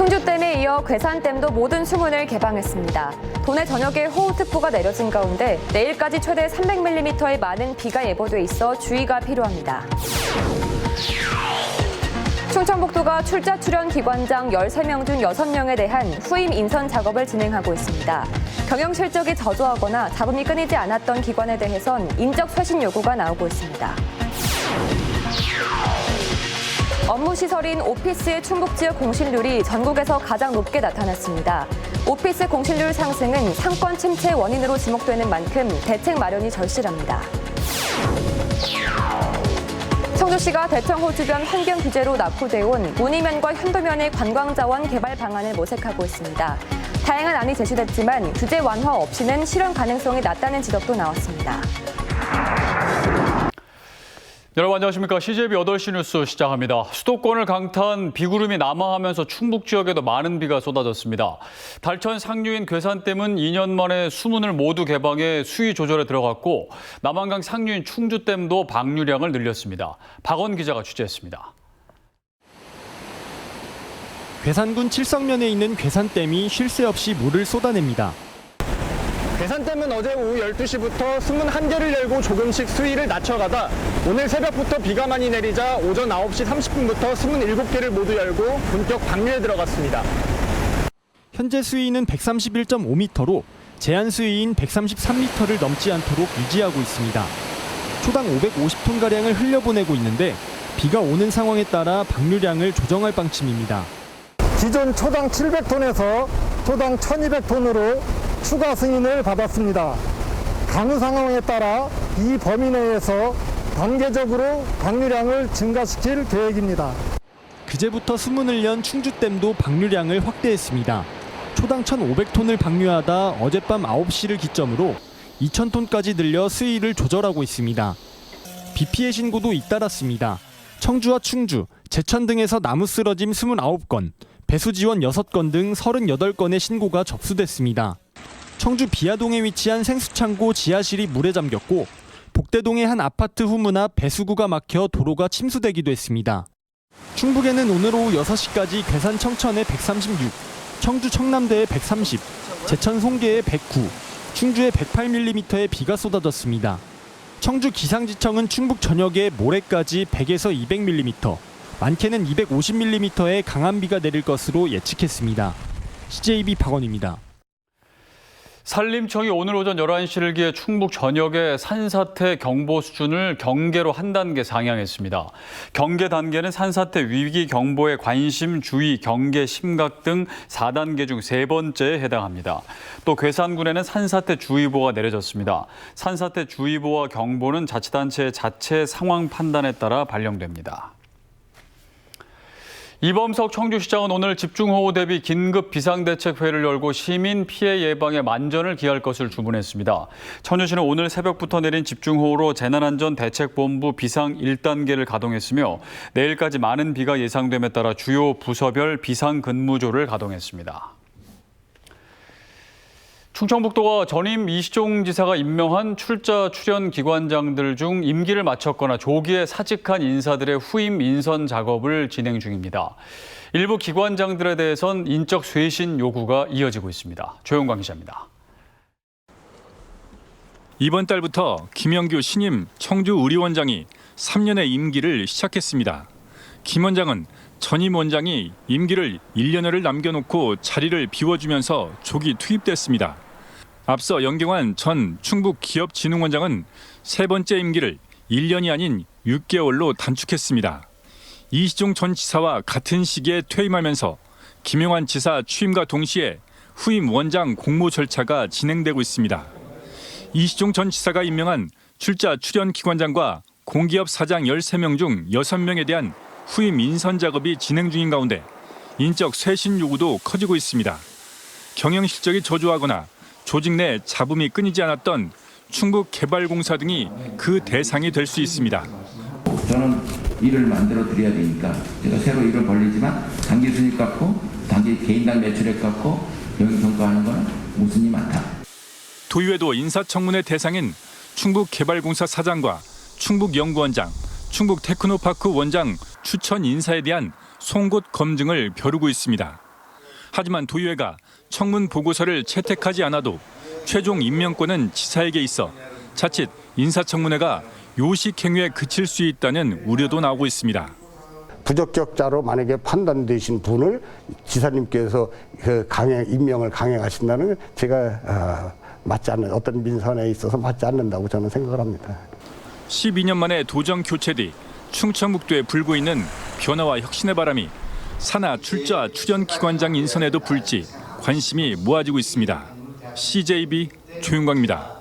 충주댐에 이어 괴산댐도 모든 수문을 개방했습니다. 도내 전역에 호우특보가 내려진 가운데 내일까지 최대 300mm의 많은 비가 예보돼 있어 주의가 필요합니다. 충청북도가 출자 출연 기관장 13명 중 6명에 대한 후임 인선 작업을 진행하고 있습니다. 경영 실적이 저조하거나 잡음이 끊이지 않았던 기관에 대해선 인적 쇄신 요구가 나오고 있습니다. 업무 시설인 오피스의 충북 지역 공실률이 전국에서 가장 높게 나타났습니다. 오피스 공실률 상승은 상권 침체 원인으로 지목되는 만큼 대책 마련이 절실합니다. 청주시가 대청호 주변 환경 규제로 낙후돼 온 문이면과 현도면의 관광자원 개발 방안을 모색하고 있습니다. 다양한 안이 제시됐지만 규제 완화 없이는 실현 가능성이 낮다는 지적도 나왔습니다. 여러분 안녕하십니까. CJB 8시 뉴스 시작합니다. 수도권을 강타한 비구름이 남하하면서 충북 지역에도 많은 비가 쏟아졌습니다. 달천 상류인 괴산댐은 2년 만에 수문을 모두 개방해 수위 조절에 들어갔고 남한강 상류인 충주댐도 방류량을 늘렸습니다. 박원 기자가 취재했습니다. 괴산군 칠성면에 있는 괴산댐이 쉴 새 없이 물을 쏟아냅니다. 괴산댐은 어제 오후 12시부터 수문 1개를 열고 조금씩 수위를 낮춰가다 오늘 새벽부터 비가 많이 내리자 오전 9시 30분부터 수문 7개를 모두 열고 본격 방류에 들어갔습니다. 현재 수위는 131.5m로 제한 수위인 133m를 넘지 않도록 유지하고 있습니다. 초당 550톤가량을 흘려보내고 있는데 비가 오는 상황에 따라 방류량을 조정할 방침입니다. 기존 초당 700톤에서 초당 1200톤으로 추가 승인을 받았습니다. 강우 상황에 따라 이 범위 내에서 단계적으로 방류량을 증가시킬 계획입니다. 그제부터 수문을 연 충주댐도 방류량을 확대했습니다. 초당 1,500톤을 방류하다 어젯밤 9시를 기점으로 2,000톤까지 늘려 수위를 조절하고 있습니다. 비 피해 신고도 잇따랐습니다. 청주와 충주, 제천 등에서 나무 쓰러짐 29건, 배수 지원 6건 등 38건의 신고가 접수됐습니다. 청주 비아동에 위치한 생수창고 지하실이 물에 잠겼고 복대동의 한 아파트 후문 앞 배수구가 막혀 도로가 침수되기도 했습니다. 충북에는 오늘 오후 6시까지 괴산 청천에 136, 청주 청남대에 130, 제천 송계에 109, 충주에 108mm의 비가 쏟아졌습니다. 청주 기상지청은 충북 전역에 모레까지 100에서 200mm, 많게는 250mm의 강한 비가 내릴 것으로 예측했습니다. CJB 박원입니다. 산림청이 오늘 오전 11시를 기해 충북 전역의 산사태 경보 수준을 경계로 한 단계 상향했습니다. 경계 단계는 산사태 위기 경보에 관심, 주의, 경계, 심각 등 4단계 중 3번째에 해당합니다. 또 괴산군에는 산사태 주의보가 내려졌습니다. 산사태 주의보와 경보는 자치단체의 자체 상황 판단에 따라 발령됩니다. 이범석 청주시장은 오늘 집중호우 대비 긴급 비상대책회의를 열고 시민 피해 예방에 만전을 기할 것을 주문했습니다. 청주시는 오늘 새벽부터 내린 집중호우로 재난안전대책본부 비상 1단계를 가동했으며 내일까지 많은 비가 예상됨에 따라 주요 부서별 비상근무조를 가동했습니다. 충청북도가 전임 이시종 지사가 임명한 출자 출연 기관장들 중 임기를 마쳤거나 조기에 사직한 인사들의 후임 인선 작업을 진행 중입니다. 일부 기관장들에 대해선 인적 쇄신 요구가 이어지고 있습니다. 조영광 기자입니다. 이번 달부터 김영규 신임 청주의료원장이 3년의 임기를 시작했습니다. 김 원장은 전임 원장이 임기를 1년여를 남겨놓고 자리를 비워주면서 조기 투입됐습니다. 앞서 연경환 전 충북기업진흥원장은 세 번째 임기를 1년이 아닌 6개월로 단축했습니다. 이시종 전 지사와 같은 시기에 퇴임하면서 김용환 지사 취임과 동시에 후임 원장 공모 절차가 진행되고 있습니다. 이시종 전 지사가 임명한 출자 출연 기관장과 공기업 사장 13명 중 6명에 대한 후임 인선 작업이 진행 중인 가운데 인적 쇄신 요구도 커지고 있습니다. 경영 실적이 저조하거나 조직 내 잡음이 끊이지 않았던 충북개발공사 등이 그 대상이 될 수 있습니다. 저는 일을 만들어 드려야 되니까 제가 새로 일을 벌리지만 단기 순이익 갖고 단기 개인당 매출액 갖고 영역 평가하는 건 모순이 많다. 도의회도 인사청문회 대상인 충북개발공사 사장과 충북연구원장, 충북테크노파크 원장 추천 인사에 대한 송곳 검증을 벼르고 있습니다. 하지만 도의회가 청문 보고서를 채택하지 않아도 최종 임명권은 지사에게 있어 자칫 인사청문회가 요식행위에 그칠 수 있다는 우려도 나오고 있습니다. 부적격자로 만약에 판단되신 분을 지사님께서 임명을 강행하신다는 건 제가 맞지 않는, 어떤 민선에 있어서 맞지 않는다고 저는 생각을 합니다. 12년 만에 도정 교체 뒤 충청북도에 불고 있는 변화와 혁신의 바람이 산하 출자 출연기관장 인선에도 불지 관심이 모아지고 있습니다. CJB 조윤광입니다.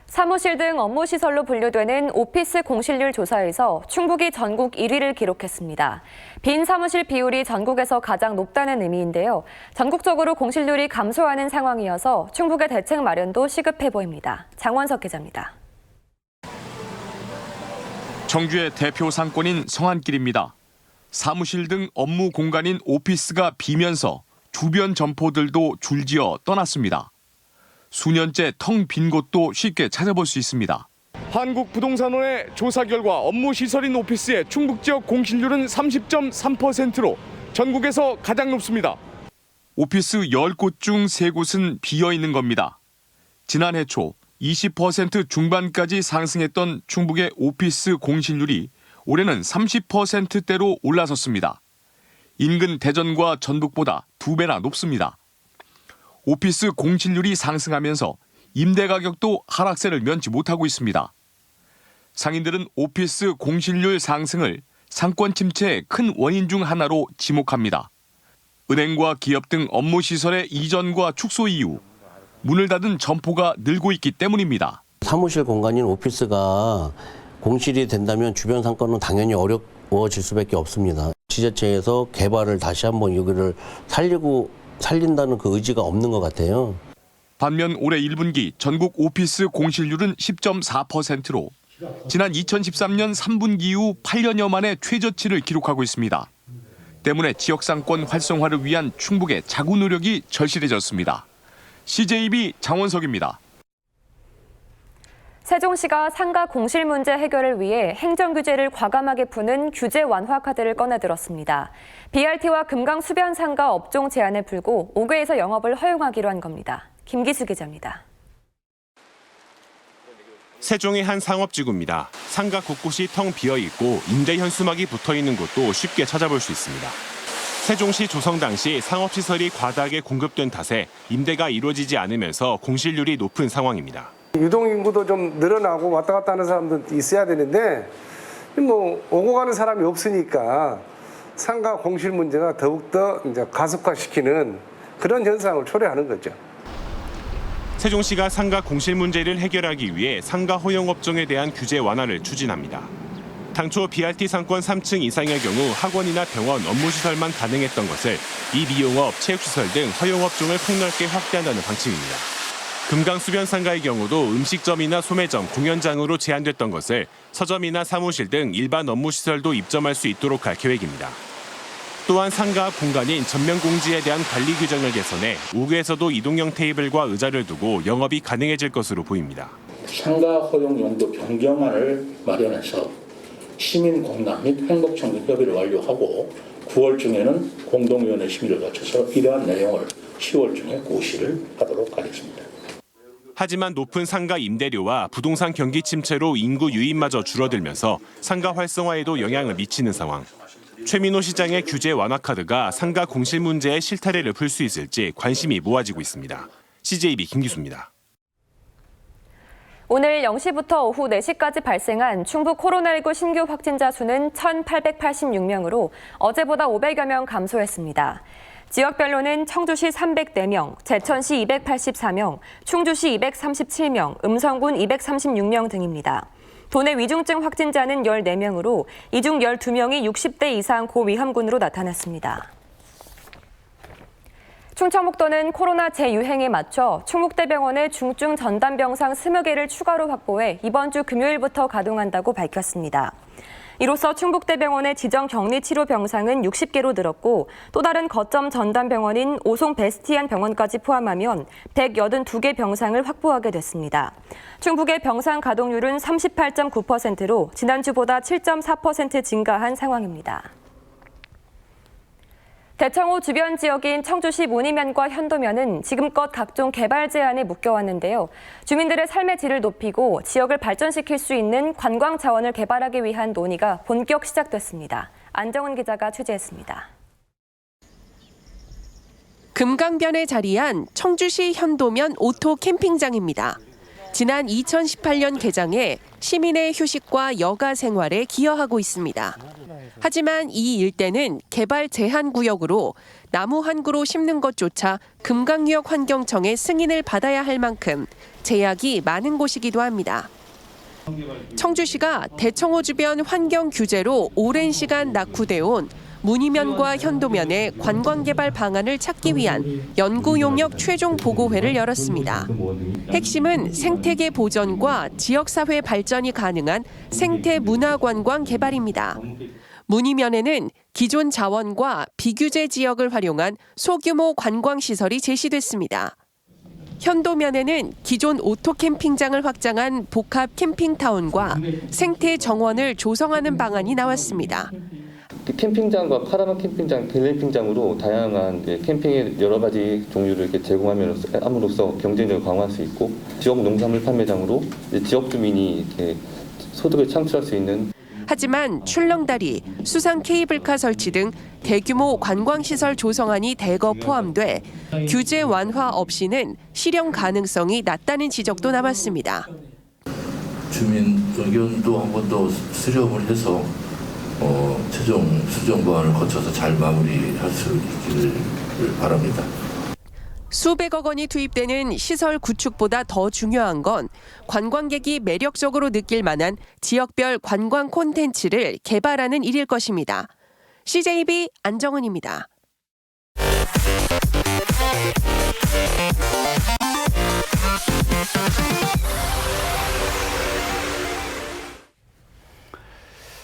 사무실 등 업무시설로 분류되는 오피스 공실률 조사에서 충북이 전국 1위를 기록했습니다. 빈 사무실 비율이 전국에서 가장 높다는 의미인데요. 전국적으로 공실률이 감소하는 상황이어서 충북의 대책 마련도 시급해 보입니다. 장원석 기자입니다. 청주의 대표 상권인 성안길입니다. 사무실 등 업무 공간인 오피스가 비면서 주변 점포들도 줄지어 떠났습니다. 수년째 텅 빈 곳도 쉽게 찾아볼 수 있습니다. 한국부동산원의 조사 결과 업무 시설인 오피스의 충북 지역 공실률은 30.3%로 전국에서 가장 높습니다. 오피스 10곳 중 3곳은 비어 있는 겁니다. 지난해 초 20% 중반까지 상승했던 충북의 오피스 공실률이 올해는 30%대로 올라섰습니다. 인근 대전과 전북보다 2배나 높습니다. 오피스 공실률이 상승하면서 임대 가격도 하락세를 면치 못하고 있습니다. 상인들은 오피스 공실률 상승을 상권 침체의 큰 원인 중 하나로 지목합니다. 은행과 기업 등 업무 시설의 이전과 축소 이후 문을 닫은 점포가 늘고 있기 때문입니다. 사무실 공간인 오피스가 공실이 된다면 주변 상권은 당연히 어려워질 수밖에 없습니다. 지자체에서 개발을 다시 한번 여기를 살린다는 그 의지가 없는 것 같아요. 반면 올해 1분기 전국 오피스 공실률은 10.4%로 지난 2013년 3분기 이후 8년여 만에 최저치를 기록하고 있습니다. 때문에 지역상권 활성화를 위한 충북의 자구 노력이 절실해졌습니다. CJB 장원석입니다. 세종시가 상가 공실 문제 해결을 위해 행정규제를 과감하게 푸는 규제 완화 카드를 꺼내들었습니다. BRT와 금강수변 상가 업종 제한을 풀고 5개에서 영업을 허용하기로 한 겁니다. 김기수 기자입니다. 세종의 한 상업지구입니다. 상가 곳곳이 텅 비어있고 임대 현수막이 붙어있는 곳도 쉽게 찾아볼 수 있습니다. 세종시 조성 당시 상업시설이 과다하게 공급된 탓에 임대가 이루어지지 않으면서 공실률이 높은 상황입니다. 유동인구도 좀 늘어나고 왔다 갔다 하는 사람도 있어야 되는데 오고 가는 사람이 없으니까 상가 공실 문제가 더욱더 이제 가속화시키는 그런 현상을 초래하는 거죠. 세종시가 상가 공실 문제를 해결하기 위해 상가 허용업종에 대한 규제 완화를 추진합니다. 당초 BRT 상권 3층 이상의 경우 학원이나 병원, 업무시설만 가능했던 것을 이미용업, 체육시설 등 허용업종을 폭넓게 확대한다는 방침입니다. 금강수변 상가의 경우도 음식점이나 소매점, 공연장으로 제한됐던 것을 서점이나 사무실 등 일반 업무시설도 입점할 수 있도록 할 계획입니다. 또한 상가 앞 공간인 전면공지에 대한 관리 규정을 개선해 5구에서도 이동형 테이블과 의자를 두고 영업이 가능해질 것으로 보입니다. 상가 허용 용도 변경안을 마련해서 시민공단 및 행복청구 협의를 완료하고 9월 중에는 공동위원회 심의를 거쳐서 이러한 내용을 10월 중에 고시를 하도록 하겠습니다. 하지만 높은 상가 임대료와 부동산 경기 침체로 인구 유입마저 줄어들면서 상가 활성화에도 영향을 미치는 상황. 최민호 시장의 규제 완화 카드가 상가 공실 문제의 실타래를 풀 수 있을지 관심이 모아지고 있습니다. CJB 김기수입니다. 오늘 0시부터 오후 4시까지 발생한 충북 코로나19 신규 확진자 수는 1,886명으로 어제보다 500여 명 감소했습니다. 지역별로는 청주시 304명, 제천시 284명, 충주시 237명, 음성군 236명 등입니다. 도내 위중증 확진자는 14명으로 이 중 12명이 60대 이상 고위험군으로 나타났습니다. 충청북도는 코로나 재유행에 맞춰 충북대병원에 중증 전담병상 20개를 추가로 확보해 이번 주 금요일부터 가동한다고 밝혔습니다. 이로써 충북대병원의 지정 격리치료 병상은 60개로 늘었고 또 다른 거점 전담병원인 오송 베스티안 병원까지 포함하면 182개 병상을 확보하게 됐습니다. 충북의 병상 가동률은 38.9%로 지난주보다 7.4% 증가한 상황입니다. 대청호 주변 지역인 청주시 문이면과 현도면은 지금껏 각종 개발 제한에 묶여왔는데요. 주민들의 삶의 질을 높이고 지역을 발전시킬 수 있는 관광 자원을 개발하기 위한 논의가 본격 시작됐습니다. 안정은 기자가 취재했습니다. 금강변에 자리한 청주시 현도면 오토 캠핑장입니다. 지난 2018년 개장해 시민의 휴식과 여가 생활에 기여하고 있습니다. 하지만 이 일대는 개발 제한 구역으로 나무 한 그루 심는 것조차 금강유역 환경청의 승인을 받아야 할 만큼 제약이 많은 곳이기도 합니다. 청주시가 대청호 주변 환경 규제로 오랜 시간 낙후돼 온 문이면과 현도면의 관광개발 방안을 찾기 위한 연구용역 최종 보고회를 열었습니다. 핵심은 생태계 보전과 지역사회 발전이 가능한 생태문화관광 개발입니다. 문이면에는 기존 자원과 비규제 지역을 활용한 소규모 관광시설이 제시됐습니다. 현도면에는 기존 오토캠핑장을 확장한 복합 캠핑타운과 생태정원을 조성하는 방안이 나왔습니다. 캠핑장과 카라반 캠핑장, 글램핑장으로 다양한 캠핑의 여러 가지 종류를 이렇게 제공함으로써 경쟁력을 강화할 수 있고 지역 농산물 판매장으로 지역 주민이 이렇게 소득을 창출할 수 있는. 하지만 출렁다리, 수상 케이블카 설치 등 대규모 관광시설 조성안이 대거 포함돼 규제 완화 없이는 실현 가능성이 낮다는 지적도 남았습니다. 주민 의견도 한 번 더 수렴을 해서 최종 수정 보완을 거쳐서 잘 마무리할 수 있기를 바랍니다. 수백억 원이 투입되는 시설 구축보다 더 중요한 건 관광객이 매력적으로 느낄 만한 지역별 관광 콘텐츠를 개발하는 일일 것입니다. CJB 안정은입니다.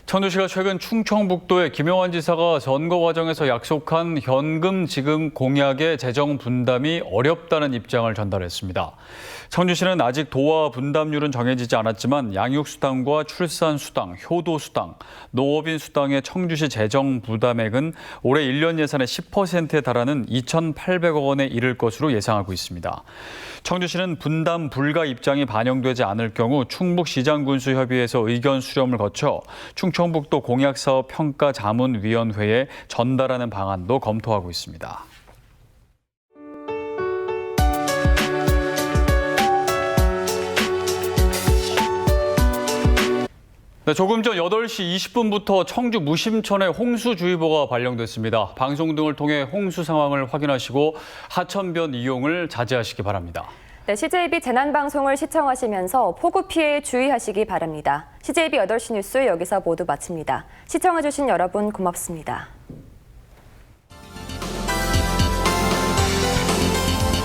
청주시가 최근 충청북도의 김영환 지사가 선거 과정에서 약속한 현금 지급 공약의 재정 분담이 어렵다는 입장을 전달했습니다. 청주시는 아직 도화 분담률은 정해지지 않았지만 양육수당과 출산수당, 효도수당, 노업인 수당의 청주시 재정 부담액은 올해 1년 예산의 10%에 달하는 2,800억 원에 이를 것으로 예상하고 있습니다. 청주시는 분담 불가 입장이 반영되지 않을 경우 충북시장군수협의회에서 의견 수렴을 거쳐 충청북도 공약사업 평가자문위원회에 전달하는 방안도 검토하고 있습니다. 네, 조금 전 8시 20분부터 청주 무심천에 홍수주의보가 발령됐습니다. 방송 등을 통해 홍수 상황을 확인하시고 하천변 이용을 자제하시기 바랍니다. 네, CJB 재난방송을 시청하시면서 폭우 피해에 주의하시기 바랍니다. CJB 8시 뉴스 여기서 모두 마칩니다. 시청해주신 여러분 고맙습니다.